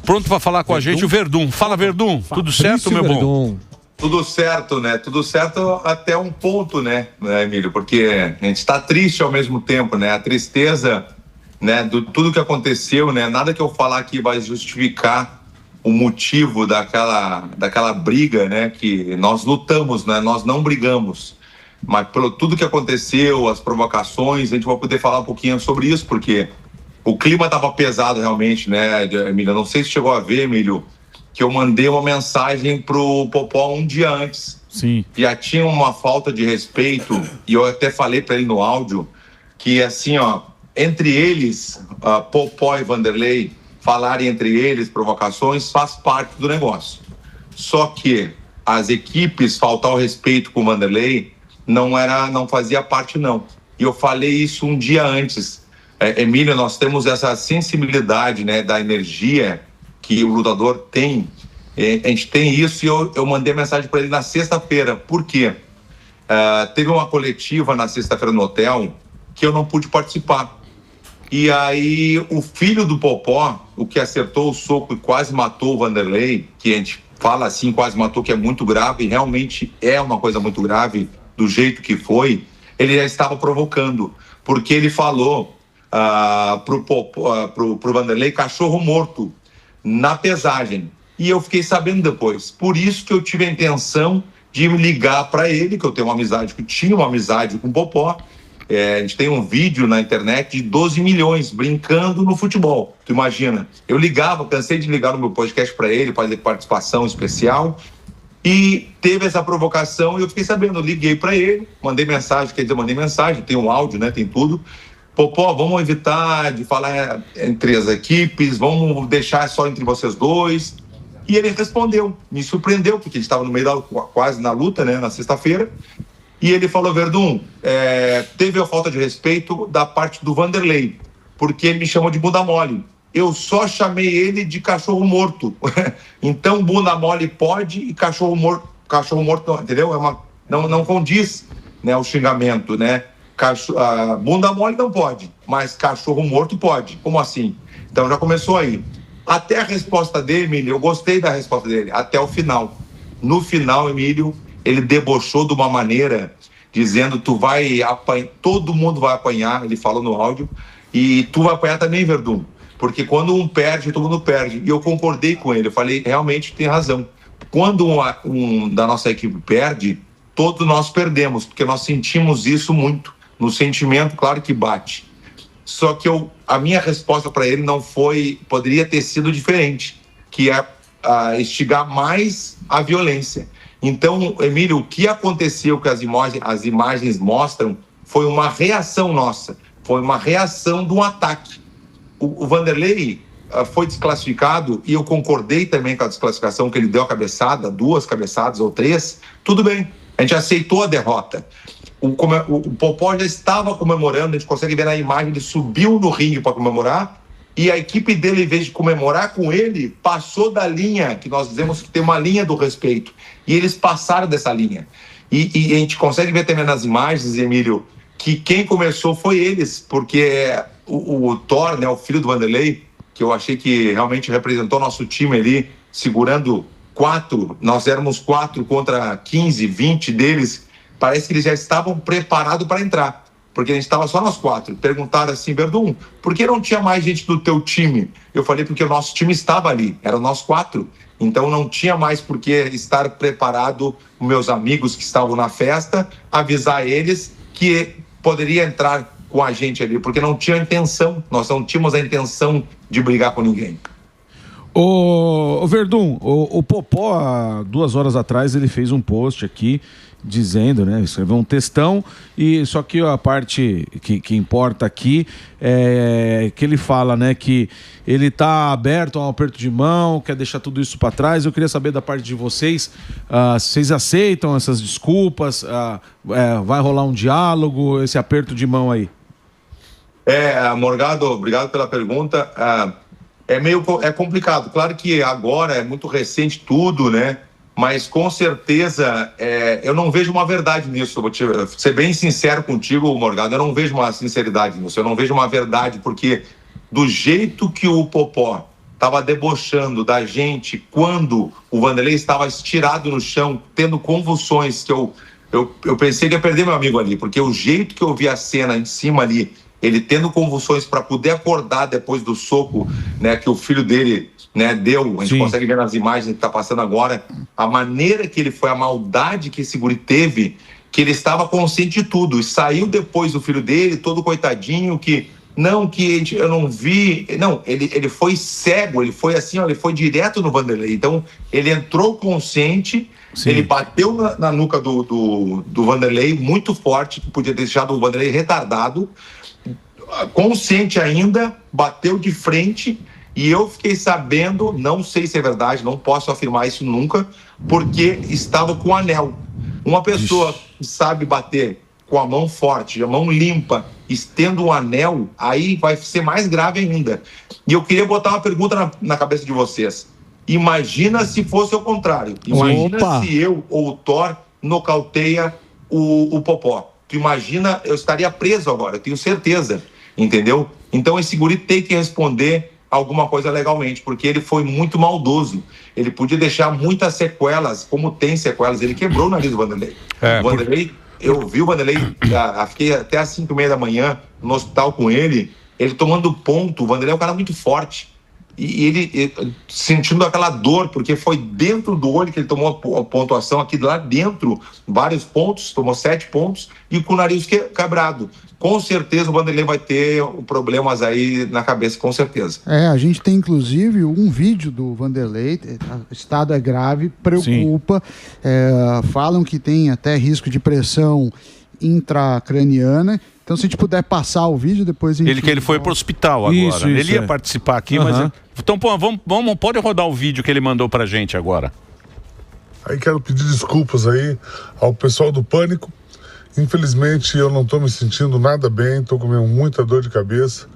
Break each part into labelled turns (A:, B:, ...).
A: pronto para falar com a gente, o Verdun. Fala, Verdun. Tudo certo, meu bom?
B: Tudo certo, né? Tudo certo até um ponto, né, Emílio? Porque a gente está triste ao mesmo tempo, né? A tristeza, né, do tudo que aconteceu, né? Nada que eu falar aqui vai justificar o motivo daquela briga, né? Que nós lutamos, né? Nós não brigamos. Mas pelo tudo que aconteceu, as provocações, a gente vai poder falar um pouquinho sobre isso, porque o clima estava pesado realmente, né, Emílio? Não sei se chegou a ver, Emílio, que eu mandei uma mensagem pro Popó um dia antes.
A: Sim.
B: Já tinha uma falta de respeito, e eu até falei para ele no áudio que, assim, ó, entre eles, Popó e Vanderlei, falarem entre eles provocações faz parte do negócio. Só que as equipes faltar o respeito com o Vanderlei não fazia parte, não. E eu falei isso um dia antes. Emílio, nós temos essa sensibilidade, né, da energia que o lutador tem. A gente tem isso, e eu mandei mensagem para ele na sexta-feira. Por quê? Teve uma coletiva na sexta-feira no hotel que eu não pude participar. E aí o filho do Popó, o que acertou o soco e quase matou o Vanderlei, que a gente fala assim, quase matou, que é muito grave, e realmente é uma coisa muito grave do jeito que foi, ele já estava provocando, porque ele falou pro Vanderlei cachorro morto na pesagem. E eu fiquei sabendo depois. Por isso que eu tive a intenção de ligar para ele, que eu tenho tinha uma amizade com o Popó. A gente tem um vídeo na internet de 12 milhões brincando no futebol. Tu imagina? Eu cansei de ligar no meu podcast para ele, fazer participação especial. E teve essa provocação e eu fiquei sabendo. Eu liguei para ele, mandei mensagem, tem um áudio, né? Tem tudo. Popó, vamos evitar de falar entre as equipes, vamos deixar só entre vocês dois. E ele respondeu, me surpreendeu, porque ele estava no meio quase na luta, né, na sexta-feira. E ele falou, Verdun, teve a falta de respeito da parte do Vanderlei, porque ele me chamou de bunda mole. Eu só chamei ele de cachorro morto. Então, bunda mole pode e cachorro morto não, entendeu? Não condiz, né, o xingamento, né? Bunda mole não pode, mas cachorro morto pode. Como assim? Então já começou aí. Até a resposta dele, Emílio, eu gostei da resposta dele, até o final. No final, Emílio, ele debochou de uma maneira, dizendo, todo mundo vai apanhar, ele falou no áudio, e tu vai apanhar também, Verdun, porque quando um perde, todo mundo perde. E eu concordei com ele, eu falei, realmente tem razão. Quando um da nossa equipe perde, todos nós perdemos, porque nós sentimos isso muito. No sentimento, claro que bate. Só que a minha resposta para ele poderia ter sido diferente, que é instigar mais a violência. Então, Emílio, o que aconteceu que as imagens mostram foi uma reação nossa, foi uma reação de um ataque. O Vanderlei foi desclassificado e eu concordei também com a desclassificação, que ele deu a cabeçada, 2 cabeçadas ou 3, tudo bem, a gente aceitou a derrota. O Popó já estava comemorando, a gente consegue ver na imagem, ele subiu no ringue para comemorar, e a equipe dele, em vez de comemorar com ele, passou da linha, que nós dizemos que tem uma linha do respeito, e eles passaram dessa linha. E a gente consegue ver também nas imagens, Emílio, que quem começou foi eles, porque o Thor, né, o filho do Vanderlei, que eu achei que realmente representou nosso time ali, segurando 4, nós éramos 4 contra 15, 20 deles, parece que eles já estavam preparados para entrar, porque a gente estava só nós 4. Perguntaram assim, Verdun, por que não tinha mais gente do teu time? Eu falei, porque o nosso time estava ali, eram nós 4, então não tinha mais por que estar preparado, os meus amigos que estavam na festa, avisar eles que poderia entrar com a gente ali, porque não tinha intenção, nós não tínhamos a intenção de brigar com ninguém.
A: O Verdun, o Popó, há 2 horas atrás, ele fez um post aqui dizendo, né, escreveu um textão, e só que a parte que importa aqui é que ele fala, né, que ele está aberto a um aperto de mão, quer deixar tudo isso para trás. Eu queria saber da parte de vocês, se vocês aceitam essas desculpas, vai rolar um diálogo, esse aperto de mão aí?
B: Morgado, obrigado pela pergunta. É complicado, claro que agora é muito recente tudo, né? Mas com certeza eu não vejo uma verdade nisso. Vou ser bem sincero contigo, Morgado, eu não vejo uma sinceridade nisso, eu não vejo uma verdade, porque do jeito que o Popó estava debochando da gente quando o Vanderlei estava estirado no chão, tendo convulsões, que eu pensei que ia perder meu amigo ali, porque o jeito que eu vi a cena em cima ali, ele tendo convulsões para poder acordar depois do soco, né, que o filho dele, né, deu, a gente consegue ver nas imagens que está passando agora, a maneira que ele foi, a maldade que esse guri teve, que ele estava consciente de tudo, e saiu depois o filho dele, todo coitadinho, que eu não vi, não, ele foi cego, ele foi assim, ó, ele foi direto no Vanderlei, então ele entrou consciente, ele bateu na nuca do Vanderlei muito forte, que podia ter deixado o Vanderlei retardado, consciente ainda, bateu de frente, e eu fiquei sabendo, não sei se é verdade, não posso afirmar isso nunca, porque estava com anel. Uma pessoa que sabe bater com a mão forte, a mão limpa, estendo um anel, aí vai ser mais grave ainda. E eu queria botar uma pergunta na cabeça de vocês. Imagina se fosse o contrário. Imagina se eu ou o Thor nocauteia o Popó. Tu imagina, eu estaria preso agora, eu tenho certeza, entendeu? Então esse guri tem que responder alguma coisa legalmente, porque ele foi muito maldoso. Ele podia deixar muitas sequelas, como tem sequelas. Ele quebrou o nariz do Vanderlei. O Vanderlei, eu vi o Vanderlei, fiquei até às 5h30 da manhã no hospital com ele tomando ponto. O Vanderlei é um cara muito forte. E ele sentindo aquela dor, porque foi dentro do olho que ele tomou a pontuação, aqui lá dentro, vários pontos, tomou 7 pontos, e com o nariz quebrado. Com certeza o Vanderlei vai ter problemas aí na cabeça, com certeza.
C: A gente tem inclusive um vídeo do Vanderlei, o estado é grave, preocupa, falam que tem até risco de pressão intracraniana. Então, se a gente puder passar o vídeo, depois a gente... Ele foi para o hospital agora. Ele ia participar aqui, mas... Então, pode rodar o vídeo que ele mandou pra gente agora.
D: Aí quero pedir desculpas aí ao pessoal do Pânico. Infelizmente, eu não estou me sentindo nada bem, estou com muita dor de cabeça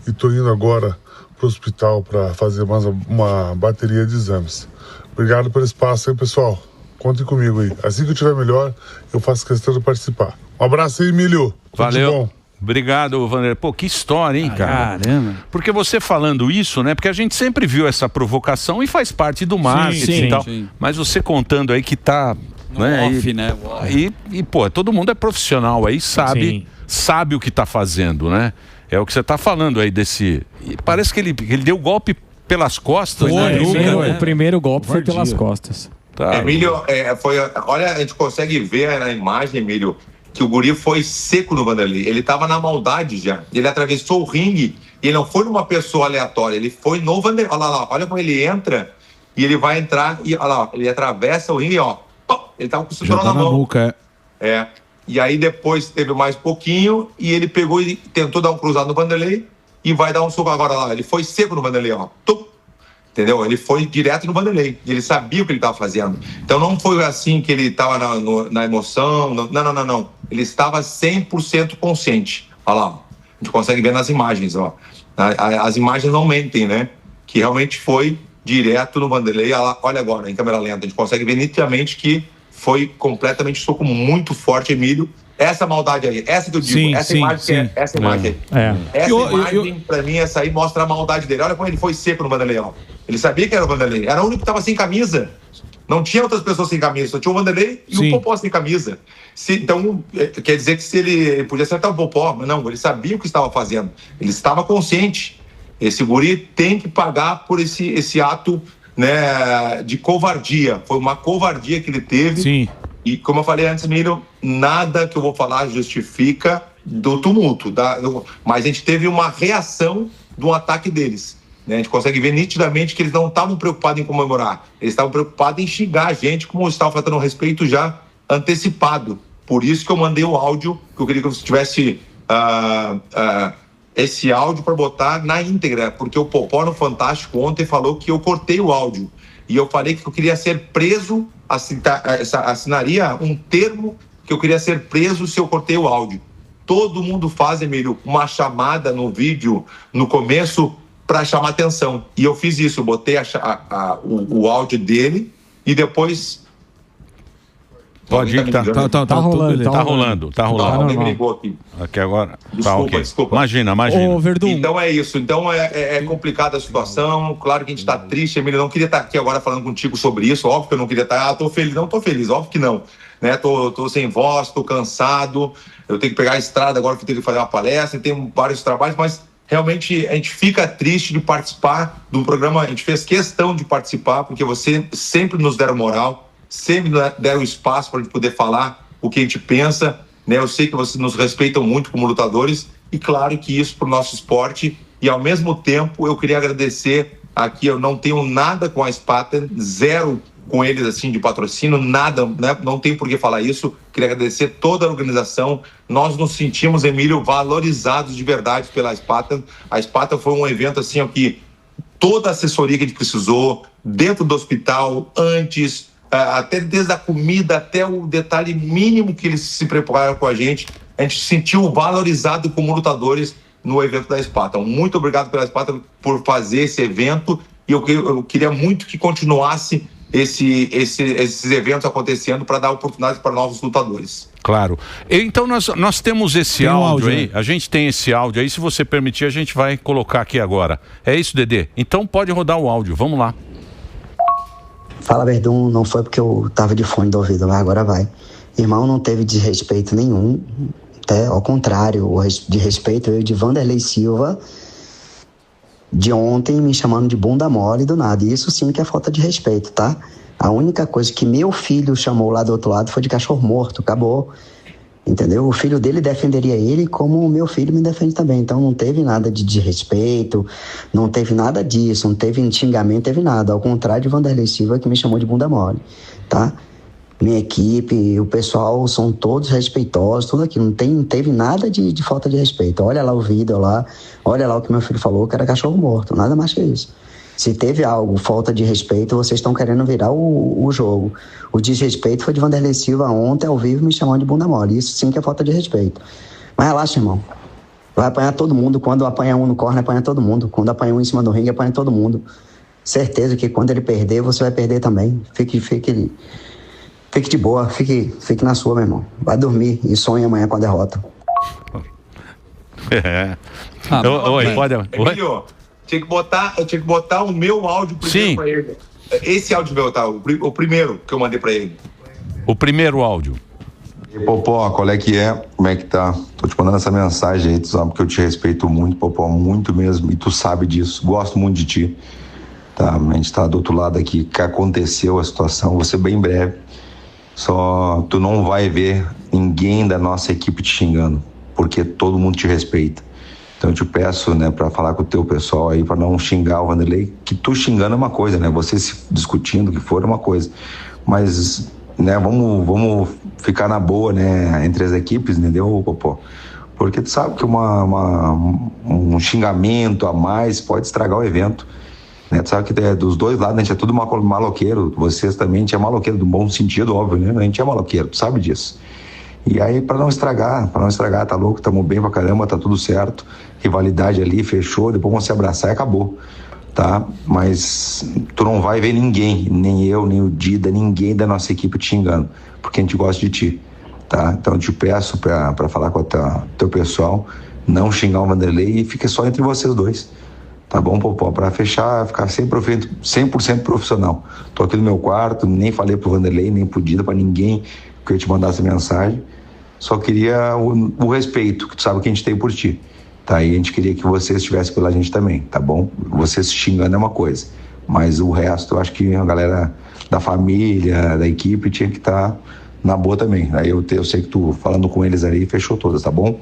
D: e estou indo agora para o hospital para fazer mais uma bateria de exames. Obrigado pelo espaço aí, pessoal. Contem comigo aí. Assim que eu estiver melhor, eu faço questão de participar. Um abraço aí, Emílio.
E: Valeu. Bom. Obrigado, Vanderlei. Pô, que história, hein, cara? Caramba. Porque você falando isso, né? Porque a gente sempre viu essa provocação e faz parte do marketing e tal. Sim. Mas você contando aí que tá... né? Off, né? Pô, todo mundo é profissional aí, sabe o que tá fazendo, né? É o que você tá falando aí desse... E parece que ele deu golpe pelas costas, né?
F: O primeiro golpe foi pelas costas.
B: Tá. Emílio, olha, a gente consegue ver na imagem, Emílio, que o guri foi seco no Vanderlei. Ele tava na maldade já. Ele atravessou o ringue e ele não foi numa pessoa aleatória, ele foi no Vanderlei. Olha lá, olha como ele entra e ele vai entrar e olha lá, ele atravessa o ringue e ó, ele tava com o cinturão na mão.
A: Nuca,
B: E aí depois teve mais pouquinho e ele pegou e tentou dar um cruzado no Vanderlei e vai dar um soco agora lá. Ele foi seco no Vanderlei, ó. Entendeu? Ele foi direto no Vanderlei. Ele sabia o que ele estava fazendo. Então não foi assim que ele estava na emoção. Não. Ele estava 100% consciente. Olha lá. A gente consegue ver nas imagens, ó. As imagens não mentem, né? Que realmente foi direto no Vanderlei. Olha agora, em câmera lenta. A gente consegue ver nitidamente que foi completamente soco muito forte, Emílio. Essa maldade aí, essa que eu digo, essa imagem aí. Essa imagem, pra mim, essa aí mostra a maldade dele. Olha como ele foi seco no Vanderlei, ó. Ele sabia que era o Vanderlei. Era o único que estava sem camisa. Não tinha outras pessoas sem camisa. Só tinha o Vanderlei e o Popó sem camisa. Então, quer dizer que se ele podia acertar o Popó, mas não, ele sabia o que estava fazendo. Ele estava consciente. Esse guri tem que pagar por esse ato, né, de covardia. Foi uma covardia que ele teve.
A: Sim.
B: E como eu falei antes, Emílio, nada que eu vou falar justifica do tumulto. Mas a gente teve uma reação do ataque deles. Né? A gente consegue ver nitidamente que eles não estavam preocupados em comemorar. Eles estavam preocupados em xingar a gente, como estava faltando respeito já antecipado. Por isso que eu mandei o áudio, que eu queria que você tivesse esse áudio para botar na íntegra. Porque o Popó no Fantástico ontem falou que eu cortei o áudio. E eu falei que eu queria ser preso, assinaria um termo que eu queria ser preso se eu cortei o áudio. Todo mundo faz, Emílio, uma chamada no vídeo, no começo, para chamar atenção. E eu fiz isso, eu botei o áudio dele e depois...
E: Pode ir que tá rolando.
B: Alguém me ligou aqui.
E: Aqui agora.
B: Desculpa.
E: Imagina.
F: Ô, Verdun.
B: Então é isso. Então é complicada a situação. Claro que a gente tá triste, Emílio. Eu não queria estar aqui agora falando contigo sobre isso. Óbvio que eu não queria estar. Tô feliz. Não tô feliz. Óbvio que não. Né? Tô sem voz, tô cansado. Eu tenho que pegar a estrada agora, que eu tenho que fazer uma palestra. Tem vários trabalhos, mas realmente a gente fica triste de participar de um programa. A gente fez questão de participar, porque você sempre nos deram moral, sempre deram espaço para a gente poder falar o que a gente pensa, né? Eu sei que vocês nos respeitam muito como lutadores, e claro que isso para o nosso esporte. E ao mesmo tempo eu queria agradecer aqui, eu não tenho nada com a Spartan, zero com eles assim de patrocínio, nada, né? Não tem por que falar isso. Queria agradecer toda a organização. Nós nos sentimos, Emílio, valorizados de verdade pela Spartan. A Spartan foi um evento assim, ó, que toda a assessoria que a gente precisou, dentro do hospital, antes, até desde a comida até o detalhe mínimo que eles se prepararam com a gente se sentiu valorizado como lutadores no evento da Spartan. Muito obrigado pela Spartan por fazer esse evento, e eu queria muito que continuasse esses eventos acontecendo para dar oportunidades para novos lutadores.
E: Claro. Então nós temos esse áudio aí, a gente tem esse áudio aí, se você permitir a gente vai colocar aqui agora. É isso, Dedê? Então pode rodar o áudio, vamos lá.
G: Fala, Verdun, não foi porque eu tava de fone do ouvido, mas agora vai. Irmão, não teve desrespeito nenhum, até ao contrário, de respeito eu de Vanderlei Silva, de ontem me chamando de bunda mole do nada. E isso sim que é falta de respeito, tá? A única coisa que meu filho chamou lá do outro lado foi de cachorro morto, acabou. Entendeu? O filho dele defenderia ele como o meu filho me defende também. Então não teve nada de desrespeito, não teve nada disso, não teve xingamento, não teve nada. Ao contrário de Vanderlei Silva, que me chamou de bunda mole, tá? Minha equipe, o pessoal são todos respeitosos, tudo aquilo. Não teve nada de falta de respeito. Olha lá o vídeo lá, olha lá o que meu filho falou, que era cachorro morto, nada mais que isso. Se teve algo, falta de respeito, vocês estão querendo virar o jogo. O desrespeito foi de Vanderlei Silva ontem, ao vivo, me chamando de bunda mole. Isso sim que é falta de respeito. Mas relaxa, irmão. Vai apanhar todo mundo. Quando apanha um no corner, apanha todo mundo. Quando apanha um em cima do ringue, apanha todo mundo. Certeza que quando ele perder, você vai perder também. Fique de boa, fique na sua, meu irmão. Vai dormir e sonhe amanhã com a derrota.
E: Oi, pode...
B: Emílio, eu tinha que botar o meu áudio primeiro pra ele. Esse áudio meu, tá? O primeiro que eu mandei pra ele.
E: O primeiro áudio.
H: E Popó, qual é que é? Como é que tá? Tô te mandando essa mensagem aí, tu sabe que eu te respeito muito, Popó, muito mesmo, e tu sabe disso. Gosto muito de ti. Tá, a gente tá do outro lado aqui, que aconteceu a situação, vou ser bem breve. Só tu não vai ver ninguém da nossa equipe te xingando, porque todo mundo te respeita. Então eu te peço, né, para falar com o teu pessoal aí, para não xingar o Vanderlei, que tu xingando é uma coisa, né, você se discutindo o que for é uma coisa, mas, né, vamos ficar na boa, né, entre as equipes, entendeu, Popó? Porque tu sabe que um xingamento a mais pode estragar o evento, né, tu sabe que dos dois lados a gente é tudo maloqueiro, vocês também, a gente é maloqueiro, do bom sentido, óbvio, né, a gente é maloqueiro, tu sabe disso. E aí, para não estragar, tá louco, tamo bem pra caramba, tá tudo certo, rivalidade ali, fechou, depois vamos se abraçar e acabou, tá? Mas tu não vai ver ninguém, nem eu, nem o Dida, ninguém da nossa equipe te xingando, porque a gente gosta de ti, tá? Então eu te peço pra falar com o teu pessoal, não xingar o Vanderlei e fica só entre vocês dois, tá bom, Popó? Pra fechar, ficar 100% profissional. Tô aqui no meu quarto, nem falei pro Vanderlei, nem pro Dida, pra ninguém que eu te mandasse mensagem, só queria o respeito, que tu sabe que a gente tem por ti, tá? E a gente queria que você estivesse pela gente também, tá bom? Você se xingando é uma coisa, mas o resto eu acho que a galera da família, da equipe tinha que estar na boa também. Aí eu sei que tu falando com eles aí fechou todas, tá bom?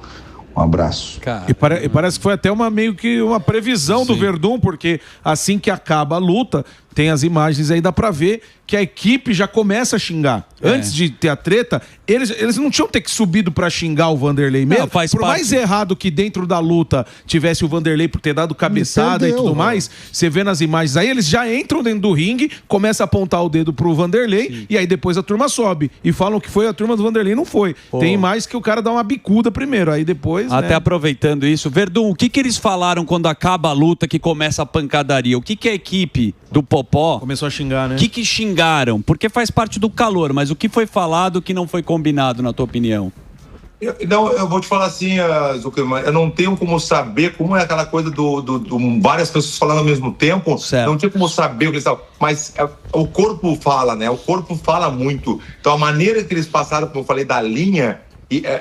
H: Um abraço.
A: E parece que foi até meio que uma previsão do Verdun, porque assim que acaba a luta, tem as imagens aí, dá pra ver que a equipe já começa a xingar. Antes de ter a treta, eles não tinham ter que subido pra xingar o Vanderlei mesmo. Por mais errado que dentro da luta tivesse o Vanderlei por ter dado cabeçada e tudo mais, você vê nas imagens aí, eles já entram dentro do ringue, começam a apontar o dedo pro Vanderlei, e aí depois a turma sobe. E falam que foi a turma do Vanderlei, não foi. Tem imagens que o cara dá uma bicuda primeiro, aí depois...
I: Até aproveitando isso, Verdun, o que eles falaram quando acaba a luta, que começa a pancadaria? O que a equipe do Popó...
A: Começou a xingar, né?
I: O que xingaram? Porque faz parte do calor, mas o que foi falado que não foi combinado, na tua opinião?
B: Eu vou te falar assim, Zuckerman, eu não tenho como saber como é aquela coisa do várias pessoas falando ao mesmo tempo. Certo. Não tenho como saber o que eles estavam. Mas o corpo fala, né? O corpo fala muito. Então a maneira que eles passaram, como eu falei, da linha.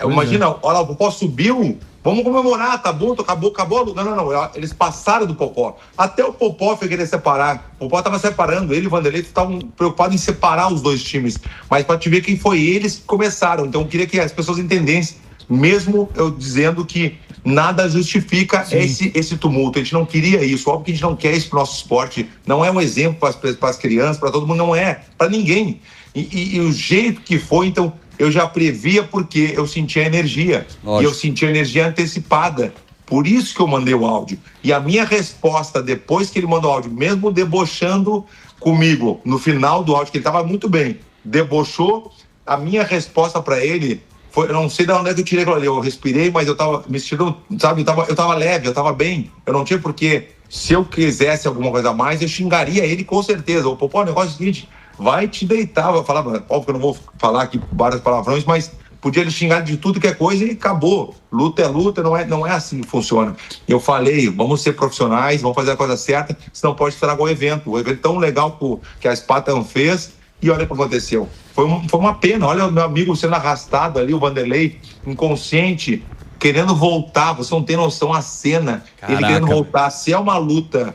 B: Imagina, olha, o Popó subiu. Vamos comemorar, tá bom? Acabou a luta. Não. Eles passaram do Popó. Até o Popó foi querer separar. O Popó estava separando. Ele e o Vanderlei estavam preocupados em separar os dois times. Mas para te ver quem foi eles que começaram. Então eu queria que as pessoas entendessem. Mesmo eu dizendo que nada justifica esse tumulto. A gente não queria isso. Óbvio que a gente não quer isso para o nosso esporte. Não é um exemplo para as crianças, para todo mundo. Não é. Para ninguém. E o jeito que foi, então... Eu já previa porque eu sentia energia. Lógico. E eu sentia energia antecipada. Por isso que eu mandei o áudio. E a minha resposta, depois que ele mandou o áudio, mesmo debochando comigo, no final do áudio, que ele estava muito bem, debochou, a minha resposta para ele foi, eu não sei de onde é que eu tirei aquilo ali. Eu respirei, mas eu estava me sentindo, sabe, eu estava leve, eu estava bem. Eu não tinha porquê. Se eu quisesse alguma coisa a mais, eu xingaria ele com certeza. O Popó, o negócio é o seguinte... Vai te deitar, vai falar, óbvio que eu não vou falar aqui várias palavrões, mas podia ele xingar de tudo que é coisa e acabou. Luta é luta, não é assim que funciona. Eu falei, vamos ser profissionais, vamos fazer a coisa certa, senão pode estragar o evento. O evento tão legal que a Spartan fez e olha o que aconteceu. Foi uma pena, olha o meu amigo sendo arrastado ali, o Vanderlei, inconsciente, querendo voltar, você não tem noção a cena. Caraca. Ele querendo voltar, se é uma luta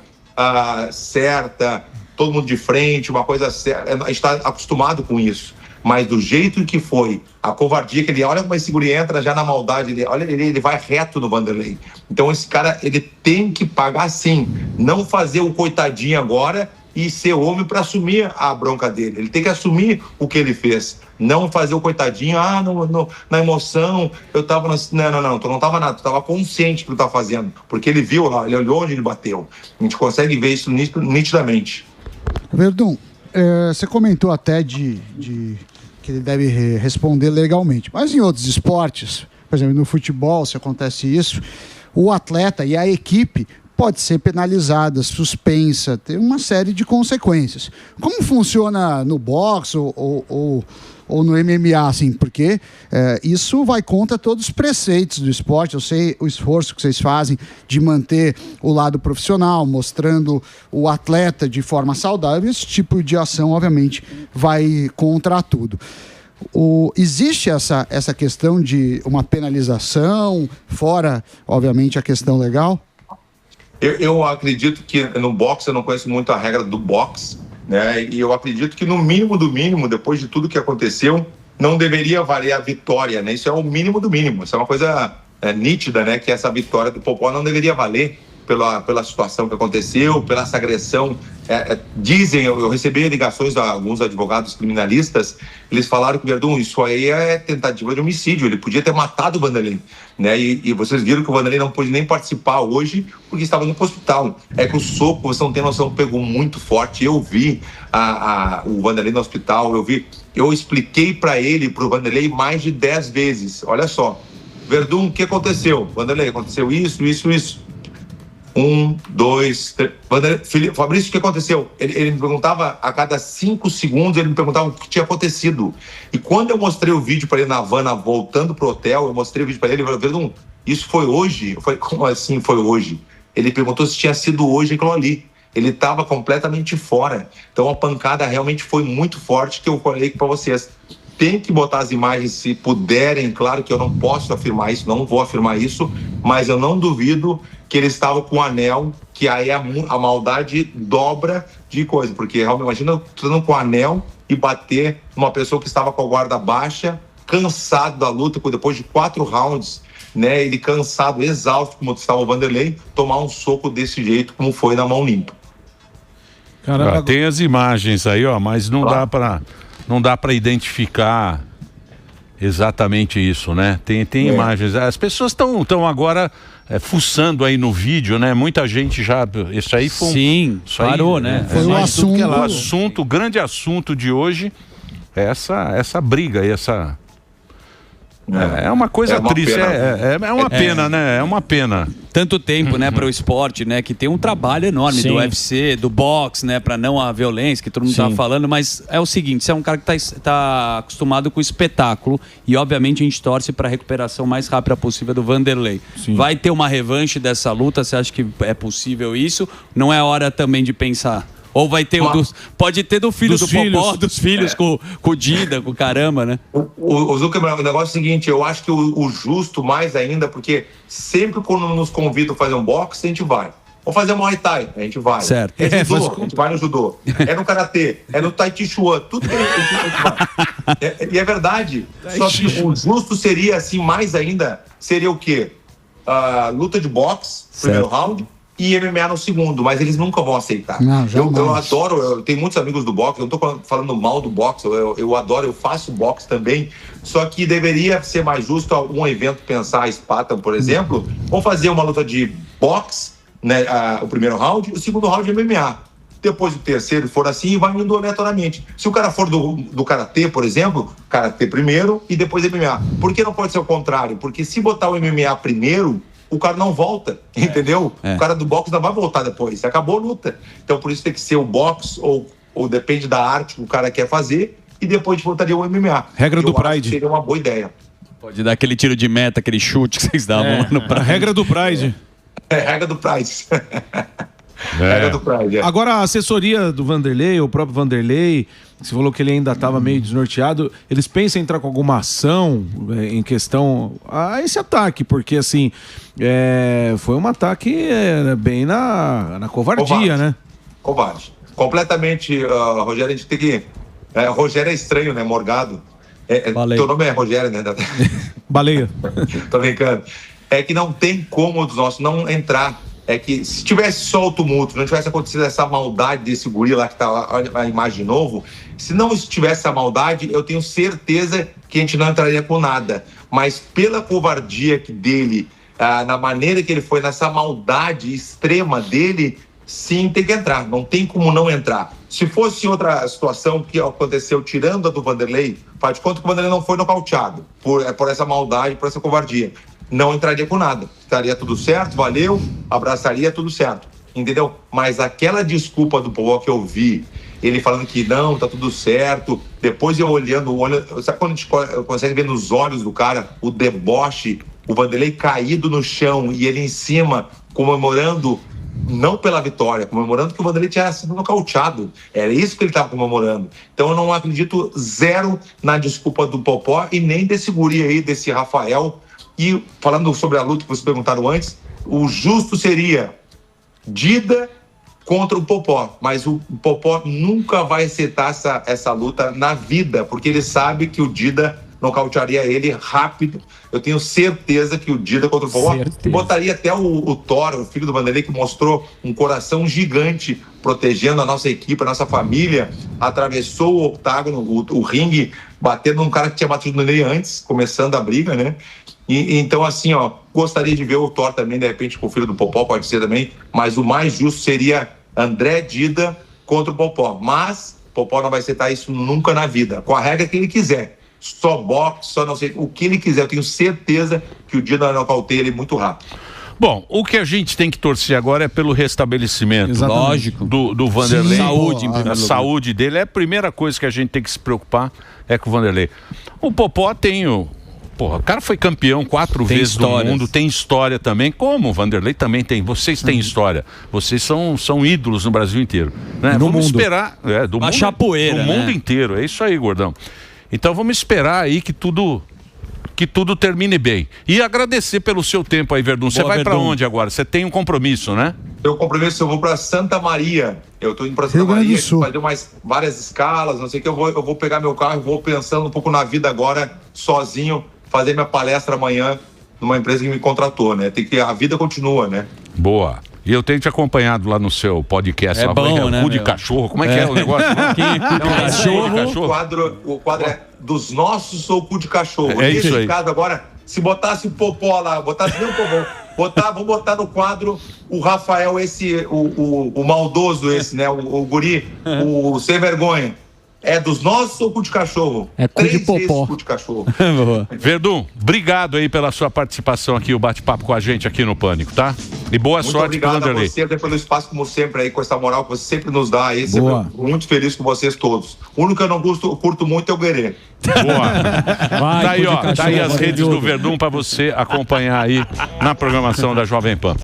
B: certa... todo mundo de frente, uma coisa séria, a gente está acostumado com isso, mas do jeito que foi, a covardia que ele, olha como esse guri entra já na maldade, ele vai reto no Vanderlei. Então esse cara, ele tem que pagar sim, não fazer o coitadinho agora e ser homem para assumir a bronca dele, ele tem que assumir o que ele fez, não fazer o coitadinho, na emoção, eu tava, não, tu não tava nada, tu tava consciente do que tu tá fazendo, porque ele viu lá, ele olhou onde ele bateu, a gente consegue ver isso nitidamente.
C: Verdun, você comentou até de que ele deve responder legalmente, mas em outros esportes, por exemplo, no futebol, se acontece isso, o atleta e a equipe pode ser penalizada, suspensa, ter uma série de consequências. Como funciona no boxe ou no MMA, assim? Porque isso vai contra todos os preceitos do esporte. Eu sei o esforço que vocês fazem de manter o lado profissional, mostrando o atleta de forma saudável. Esse tipo de ação, obviamente, vai contra tudo. Existe essa questão de uma penalização, fora, obviamente, a questão legal?
B: Eu acredito que no boxe, eu não conheço muito a regra do boxe, né? E eu acredito que no mínimo do mínimo, depois de tudo que aconteceu, não deveria valer a vitória, né? Isso é o mínimo do mínimo. Isso é uma coisa nítida, né? Que essa vitória do Popó não deveria valer pela situação que aconteceu, pela essa agressão. Dizem, eu recebi ligações de alguns advogados criminalistas, eles falaram que, Verdun, isso aí é tentativa de homicídio, ele podia ter matado o Vanderlei, né? E vocês viram que o Vanderlei não pôde nem participar hoje porque estava no hospital. É que o soco, você não tem noção, pegou muito forte. Eu vi o Vanderlei no hospital, eu expliquei para ele, para o Vanderlei, mais de 10 vezes. Olha só, Verdun, o que aconteceu? Vanderlei, aconteceu isso. 1, 2, 3. Fabrício, o que aconteceu? Ele me perguntava a cada 5 segundos, ele me perguntava o que tinha acontecido. E quando eu mostrei o vídeo para ele na van, voltando pro hotel, eu mostrei o vídeo para ele, ele falou, isso foi hoje? Eu falei, como assim foi hoje? Ele perguntou se tinha sido hoje aquilo ali. Ele estava completamente fora. Então a pancada realmente foi muito forte, que eu falei para vocês. Tem que botar as imagens se puderem, claro que eu não posso afirmar isso, não vou afirmar isso, mas eu não duvido que ele estava com o anel, que aí a maldade dobra de coisa, porque realmente imagina eu estando com o anel e bater numa pessoa que estava com a guarda baixa, cansado da luta, depois de 4 rounds, né, ele cansado, exausto, como estava o Vanderlei, tomar um soco desse jeito, como foi na mão limpa.
E: Caramba. Tem as imagens aí, mas não dá para identificar exatamente isso, né? Tem imagens. As pessoas estão agora fuçando aí no vídeo, né? Muita gente já... Isso aí foi
I: parou, né?
C: Foi
E: o grande assunto de hoje, essa briga, É uma coisa triste, é uma pena, né? É uma pena.
I: Tanto tempo, né, para o esporte, né, que tem um trabalho enorme do UFC, do boxe, né, para não a violência, que todo mundo tá falando, mas é o seguinte, você é um cara que tá acostumado com o espetáculo e obviamente a gente torce para a recuperação mais rápida possível do Vanderlei. Sim. Vai ter uma revanche dessa luta, você acha que é possível isso? Não é hora também de pensar... Ou vai ter pode ter do filho do Popó, dos filhos com o Dida, com o caramba, né?
B: O Zuckerman, o negócio é o seguinte, eu acho que o justo mais ainda, porque sempre quando nos convidam a fazer um boxe, a gente vai. Vamos fazer Muay Thai, a gente vai.
I: Certo.
B: É judô, a gente vai no judô. É no karatê, é no Tai Chi Chuan, tudo que a gente vai. E é verdade. Só que o justo seria, assim, mais ainda, seria o quê? Luta de boxe, primeiro round, e MMA no segundo, mas eles nunca vão aceitar.
C: Não,
B: eu adoro, eu tenho muitos amigos do boxe, eu não tô falando mal do boxe, eu adoro, eu faço boxe também, só que deveria ser mais justo algum evento pensar, a Spartan, por exemplo, vamos fazer uma luta de boxe, né, o primeiro round, o segundo round é MMA. Depois o terceiro, for assim, vai indo aleatoriamente. Se o cara for do karatê, por exemplo, karatê primeiro e depois MMA. Por que não pode ser o contrário? Porque se botar o MMA primeiro, o cara não volta, entendeu? O cara do boxe não vai voltar depois, acabou a luta. Então por isso tem que ser o boxe ou depende da arte que o cara quer fazer e depois voltaria o MMA.
A: Regra do Pride.
B: Seria uma boa ideia.
I: Pode dar aquele tiro de meta, aquele chute que vocês davam lá no Pride.
A: A regra do Pride.
B: Regra do Pride. Regra do Pride,
A: Agora a assessoria do Vanderlei, o próprio Vanderlei, você falou que ele ainda estava meio desnorteado, eles pensam em entrar com alguma ação em questão a esse ataque, porque assim, foi um ataque bem na covardia, né?
B: Covarde. Completamente, Rogério, a gente tem que... Rogério é estranho, né? Morgado. Teu nome é Rogério, né?
A: Baleia.
B: Tô brincando. É que não tem como dos nossos não entrar. É que se tivesse só o tumulto, não tivesse acontecido essa maldade desse guri lá que tá lá, olha a imagem de novo, se não tivesse essa maldade, eu tenho certeza que a gente não entraria com nada. Mas pela covardia dele, na maneira que ele foi, nessa maldade extrema dele, sim, tem que entrar. Não tem como não entrar. Se fosse outra situação que aconteceu tirando a do Vanderlei, faz de conta que o Vanderlei não foi nocauteado por essa maldade, por essa covardia. Não entraria com nada. Estaria tudo certo, valeu, abraçaria, tudo certo. Entendeu? Mas aquela desculpa do Popó que eu vi, ele falando que não, tá tudo certo, depois eu olhando o olho, sabe quando a gente consegue ver nos olhos do cara o deboche, o Vanderlei caído no chão e ele em cima comemorando, não pela vitória, comemorando que o Vanderlei tinha sido nocauteado. Era isso que ele estava comemorando. Então eu não acredito zero na desculpa do Popó e nem desse guri aí, desse Rafael. E falando sobre a luta que vocês perguntaram antes, o justo seria Dida contra o Popó, mas o Popó nunca vai aceitar essa luta na vida, porque ele sabe que o Dida nocautearia ele rápido. Eu tenho certeza que o Dida contra o Popó botaria até o Thor, o filho do Vanderlei, que mostrou um coração gigante protegendo a nossa equipe, a nossa família, atravessou o octágono, o ringue, batendo num cara que tinha batido nele antes, começando a briga, né? E então, assim, gostaria de ver o Thor também, de repente, com o filho do Popó, pode ser também, mas o mais justo seria André Dida contra o Popó. Mas o Popó não vai aceitar isso nunca na vida, com a regra que ele quiser. Só boxe, só não sei, o que ele quiser. Eu tenho certeza que o Dida nocauteia ele muito rápido.
E: Bom, o que a gente tem que torcer agora é pelo restabelecimento, lógico, do Vanderlei.
I: Saúde,
E: a saúde dele é a primeira coisa que a gente tem que se preocupar, é com o Vanderlei. O Popó tem o cara foi campeão 4 vezes do mundo, tem história também, como o Vanderlei também tem. Vocês têm história. Vocês são ídolos no Brasil inteiro. Né? Vamos esperar. Do mundo,
I: chapoeira,
E: do mundo inteiro. É isso aí, gordão. Então vamos esperar aí que tudo termine bem. E agradecer pelo seu tempo aí, Verdun. Você vai para onde agora? Você tem um compromisso, né?
B: Meu compromisso, eu vou para Santa Maria. Eu estou indo para Santa Maria, fazer várias escalas, não sei o que. Eu vou pegar meu carro e vou pensando um pouco na vida agora, sozinho, fazer minha palestra amanhã numa empresa que me contratou, né? A vida continua, né?
E: Boa. E eu tenho te acompanhado lá no seu podcast.
I: É bom, né?
E: Cu de cachorro. Como é que é o negócio?
B: O quadro é dos nossos ou cu de cachorro.
E: É isso aí.
B: Caso agora, se botasse o Popó lá, botasse nem o Popó, vamos botar no quadro o Rafael, o maldoso esse, né? O guri, o sem vergonha. É dos nossos ou cu de cachorro?
F: É cu de
B: 3 vezes
F: popó.
B: cu de cachorro.
E: Verdun, obrigado aí pela sua participação aqui, o bate-papo com a gente aqui no Pânico, tá? E boa
B: Muito
E: sorte pro
B: obrigado a
E: Vanderlei.
B: você, até pelo espaço, como sempre, aí, com essa moral que você sempre nos dá aí. Sempre
A: Boa.
B: muito feliz com vocês todos. O único que eu não curto muito é o Guerreiro.
E: Boa.
F: Vai,
E: Tá aí,
F: cu de
E: ó, tá aí
F: cachorro,
E: as redes
F: Vanderlei.
E: do Verdun pra você acompanhar aí na programação da Jovem Pan.